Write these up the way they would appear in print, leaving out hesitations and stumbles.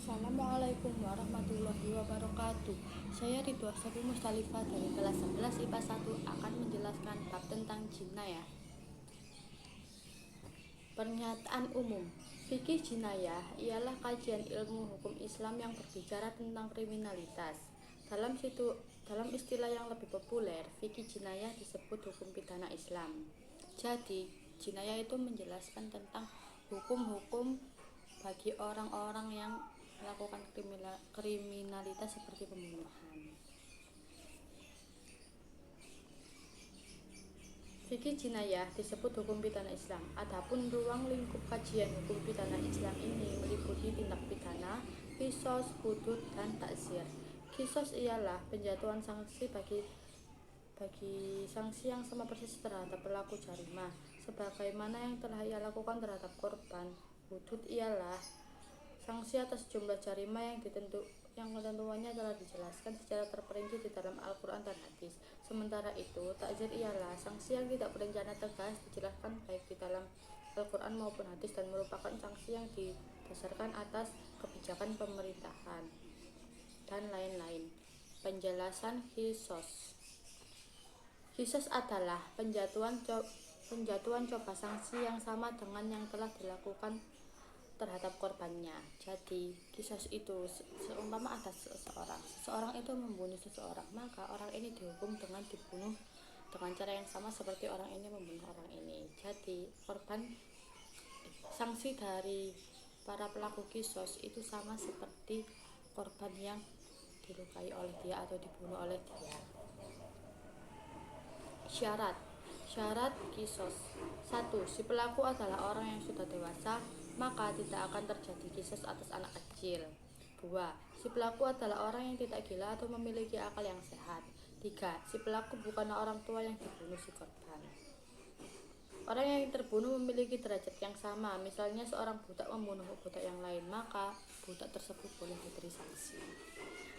Assalamualaikum warahmatullahi wabarakatuh. Saya Ridho Safi Mustalifah dari kelas 11 IPA 1 akan menjelaskan bab tentang jinayah. Pernyataan umum. Fikih jinayah ialah kajian ilmu hukum Islam yang berbicara tentang kriminalitas. Dalam istilah yang lebih populer, fikih jinayah disebut hukum pidana Islam. Jadi, jinayah itu menjelaskan tentang hukum-hukum bagi orang-orang yang melakukan kriminalitas seperti pembunuhan. Fikih jinayah disebut hukum pidana Islam. Adapun ruang lingkup kajian hukum pidana Islam ini meliputi tindak pidana, qisas, hudud, dan ta'zir. Qisas ialah penjatuhan sanksi bagi sanksi yang sama persis terhadap pelaku jarimah, sebagaimana yang telah ia lakukan terhadap korban. Hudud ialah sanksi atas jumlah jarimah yang ketentuannya telah dijelaskan secara terperinci di dalam Al-Quran dan hadis. Sementara itu, ta'zir ialah sanksi yang tidak berencana tegas dijelaskan baik di dalam Al-Quran maupun hadis dan merupakan sanksi yang didasarkan atas kebijakan pemerintahan dan lain-lain. Penjelasan qisas. Qisas adalah penjatuhan coba sanksi yang sama dengan yang telah dilakukan terhadap korbannya. Jadi, qisas itu seumpama ada seseorang itu membunuh seseorang, maka orang ini dihukum dengan dibunuh dengan cara yang sama seperti orang ini membunuh orang ini. Jadi, sanksi dari para pelaku qisas itu sama seperti korban yang dilukai oleh dia atau dibunuh oleh dia. Syarat qisas. 1. Si pelaku adalah orang yang sudah dewasa, maka tidak akan terjadi qisas atas anak kecil. 2. Si pelaku adalah orang yang tidak gila atau memiliki akal yang sehat. 3. Si pelaku bukanlah orang tua yang dibunuh si korban. Orang yang terbunuh memiliki derajat yang sama. Misalnya seorang budak membunuh budak yang lain, maka budak tersebut boleh diberi sanksi.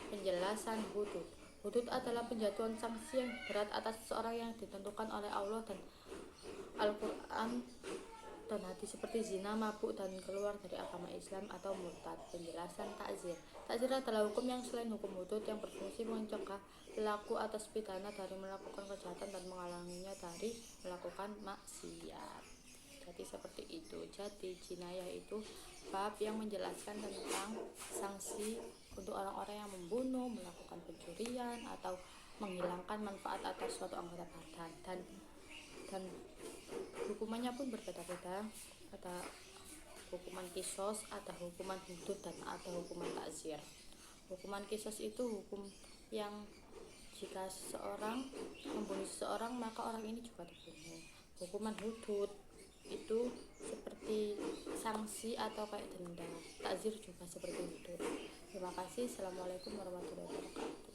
Penjelasan hudud. Hudud adalah penjatuhan sanksi yang berat atas seseorang yang ditentukan oleh Allah dan Al-Quran dan hadis seperti zina, mabuk, dan keluar dari agama Islam atau murtad. Penjelasan ta'zir. Ta'zir adalah hukum yang selain hukum hudud yang berfungsi mencegah pelaku atas pidana dari melakukan kejahatan dan menghalanginya dari melakukan maksiat. Jadi seperti itu. Jadi jinayah itu bab yang menjelaskan tentang sanksi untuk orang-orang yang membunuh, melakukan pencurian, atau menghilangkan manfaat atas suatu anggota badan, dan hukumannya pun berbeda-beda. Ada hukuman qisas, ada hukuman hudud, dan ada hukuman ta'zir. Hukuman qisas itu hukum yang jika seseorang membunuh seseorang maka orang ini juga dibunuh. Hukuman hudud itu seperti sanksi atau kayak denda. Ta'zir juga seperti hudud. Terima kasih. Assalamualaikum warahmatullahi wabarakatuh.